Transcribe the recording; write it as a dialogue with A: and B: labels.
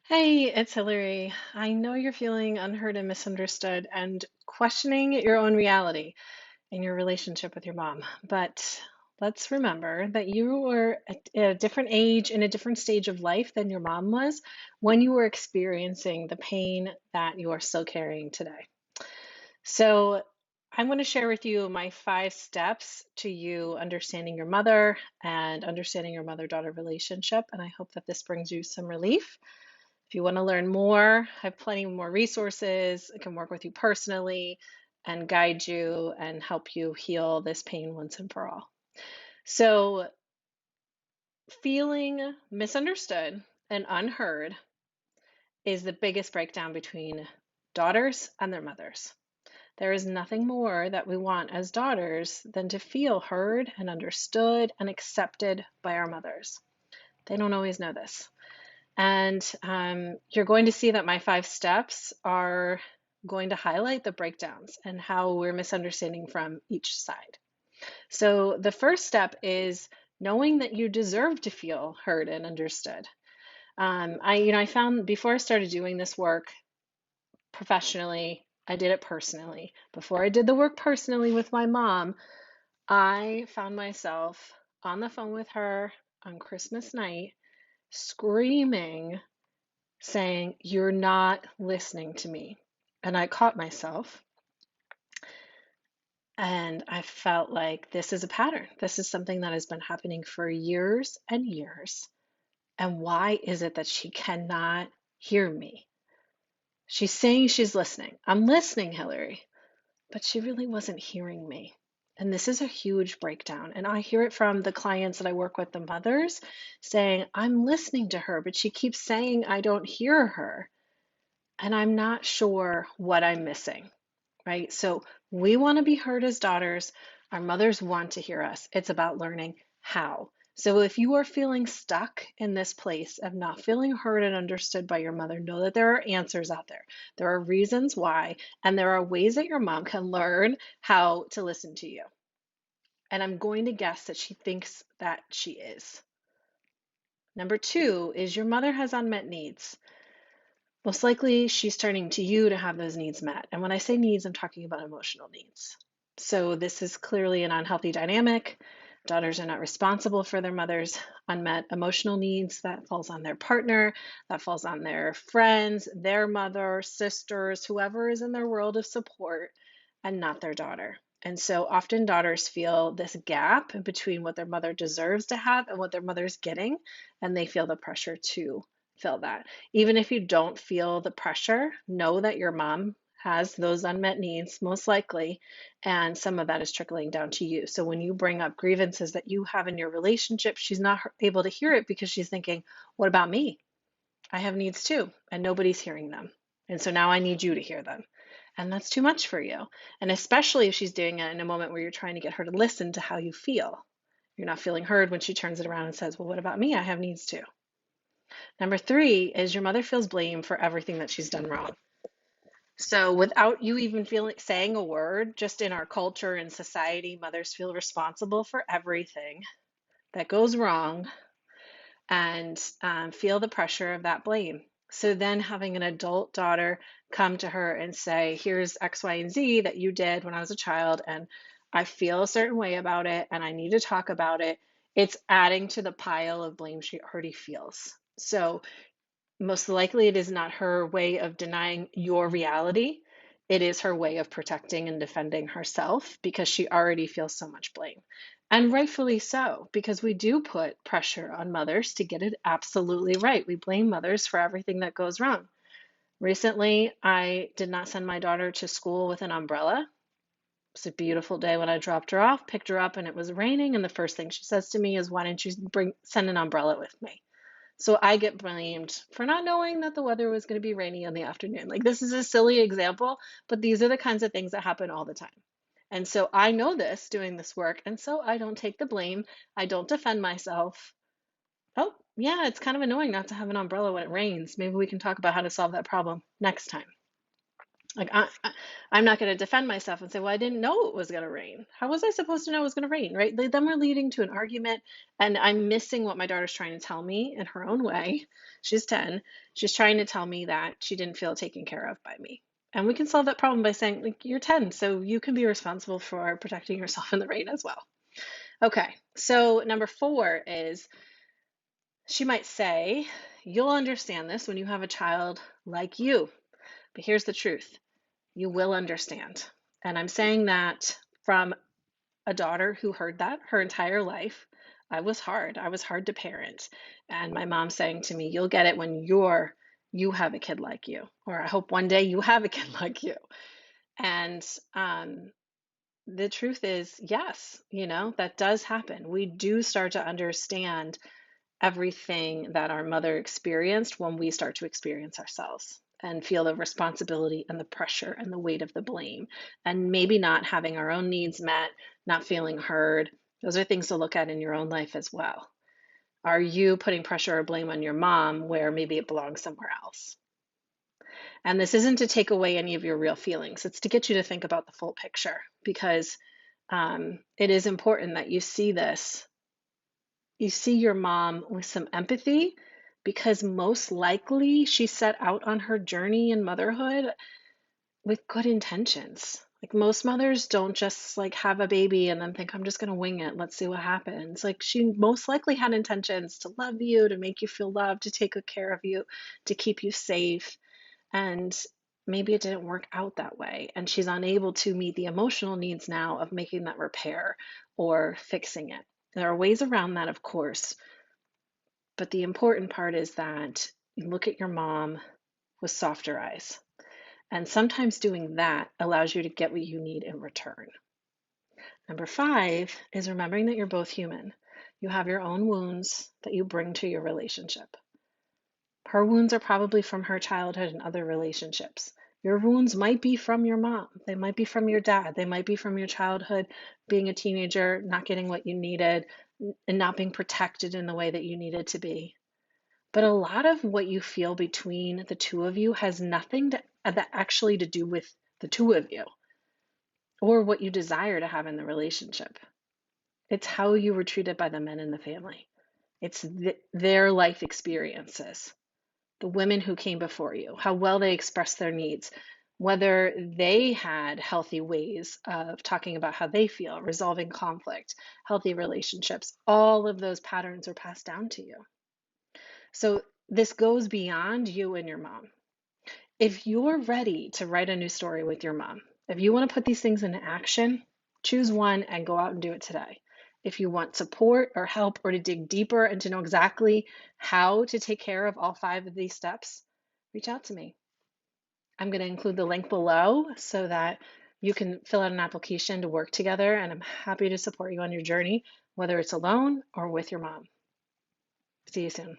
A: Hey, it's Hillary. I know you're feeling unheard and misunderstood and questioning your own reality in your relationship with your mom. But let's remember that you were at a different age in a different stage of life than your mom was when you were experiencing the pain that you are still carrying today. So, I'm going to share with you my 5 steps to you understanding your mother and understanding your mother-daughter relationship. And I hope that this brings you some relief. If you want to learn more, I have plenty more resources. I can work with you personally and guide you and help you heal this pain once and for all. So, feeling misunderstood and unheard is the biggest breakdown between daughters and their mothers. There is nothing more that we want as daughters than to feel heard and understood and accepted by our mothers. They don't always know this. And you're going to see that my 5 steps are going to highlight the breakdowns and how we're misunderstanding from each side. So the first step is knowing that you deserve to feel heard and understood. I found before I started doing this work professionally, I did it personally. Before I did the work personally with my mom, I found myself on the phone with her on Christmas night, screaming saying, "You're not listening to me." And I caught myself and I felt like this is a pattern. This is something that has been happening for years and years. And why is it that she cannot hear me? She's saying she's listening. I'm listening, Hillary, but she really wasn't hearing me. And this is a huge breakdown. And I hear it from the clients that I work with, the mothers, saying, I'm listening to her, but she keeps saying I don't hear her. And I'm not sure what I'm missing, right? So we want to be heard as daughters. Our mothers want to hear us. It's about learning how. So if you are feeling stuck in this place of not feeling heard and understood by your mother, know that there are answers out there. There are reasons why, and there are ways that your mom can learn how to listen to you. And I'm going to guess that she thinks that she is. Number 2 is your mother has unmet needs. Most likely, she's turning to you to have those needs met. And when I say needs, I'm talking about emotional needs. So, this is clearly an unhealthy dynamic. Daughters are not responsible for their mother's unmet emotional needs. That falls on their partner, that falls on their friends, their mother, sisters, whoever is in their world of support, and not their daughter. And so often daughters feel this gap between what their mother deserves to have and what their mother's getting, and they feel the pressure to fill that. Even if you don't feel the pressure, know that your mom has those unmet needs, most likely, and some of that is trickling down to you. So when you bring up grievances that you have in your relationship, she's not able to hear it because she's thinking, what about me? I have needs too, and nobody's hearing them. And so now I need you to hear them. And that's too much for you. And especially if she's doing it in a moment where you're trying to get her to listen to how you feel. You're not feeling heard when she turns it around and says, well, what about me? I have needs too. Number 3 is your mother feels blame for everything that she's done wrong. So without you even feeling saying a word, just in our culture and society, mothers feel responsible for everything that goes wrong and feel the pressure of that blame. So then having an adult daughter come to her and say, here's X, Y, and Z that you did when I was a child, and I feel a certain way about it, and I need to talk about it. It's adding to the pile of blame she already feels. So most likely, it is not her way of denying your reality. It is her way of protecting and defending herself because she already feels so much blame. And rightfully so, because we do put pressure on mothers to get it absolutely right. We blame mothers for everything that goes wrong. Recently, I did not send my daughter to school with an umbrella. It was a beautiful day when I dropped her off, picked her up, and it was raining. And the first thing she says to me is, why didn't you send an umbrella with me? So I get blamed for not knowing that the weather was going to be rainy in the afternoon. Like, this is a silly example, but these are the kinds of things that happen all the time. And so I know this doing this work, and so I don't take the blame. I don't defend myself. Oh, yeah, it's kind of annoying not to have an umbrella when it rains. Maybe we can talk about how to solve that problem next time. Like I'm not going to defend myself and say, well, I didn't know it was going to rain. How was I supposed to know it was going to rain, right? Then we're leading to an argument, and I'm missing what my daughter's trying to tell me in her own way. She's 10. She's trying to tell me that she didn't feel taken care of by me. And we can solve that problem by saying, like, you're 10, so you can be responsible for protecting yourself in the rain as well. Okay, so number 4 is she might say, you'll understand this when you have a child like you. But here's the truth. You will understand. And I'm saying that from a daughter who heard that her entire life. I was hard. I was hard to parent. And my mom saying to me, you'll get it when you have a kid like you, or I hope one day you have a kid like you. And the truth is, yes, that does happen. We do start to understand everything that our mother experienced when we start to experience ourselves and feel the responsibility and the pressure and the weight of the blame, and maybe not having our own needs met, not feeling heard. Those are things to look at in your own life as well. Are you putting pressure or blame on your mom where maybe it belongs somewhere else? And this isn't to take away any of your real feelings. It's to get you to think about the full picture, because it is important that you see this. You see your mom with some empathy, because most likely she set out on her journey in motherhood with good intentions. Like, most mothers don't just like have a baby and then think, I'm just going to wing it. Let's see what happens. Like, she most likely had intentions to love you, to make you feel loved, to take good care of you, to keep you safe. And maybe it didn't work out that way. And she's unable to meet the emotional needs now of making that repair or fixing it. There are ways around that, of course, but the important part is that you look at your mom with softer eyes. And sometimes doing that allows you to get what you need in return. Number 5 is remembering that you're both human. You have your own wounds that you bring to your relationship. Her wounds are probably from her childhood and other relationships. Your wounds might be from your mom. They might be from your dad. They might be from your childhood, being a teenager, not getting what you needed, and not being protected in the way that you needed to be. But a lot of what you feel between the two of you has nothing that actually to do with the two of you or what you desire to have in the relationship. It's how you were treated by the men in the family. It's their life experiences, the women who came before you, how well they expressed their needs, whether they had healthy ways of talking about how they feel, resolving conflict, healthy relationships. All of those patterns are passed down to you. So this goes beyond you and your mom. If you're ready to write a new story with your mom, if you want to put these things into action, choose one and go out and do it today. If you want support or help or to dig deeper and to know exactly how to take care of all 5 of these steps, reach out to me. I'm going to include the link below so that you can fill out an application to work together, and I'm happy to support you on your journey, whether it's alone or with your mom. See you soon.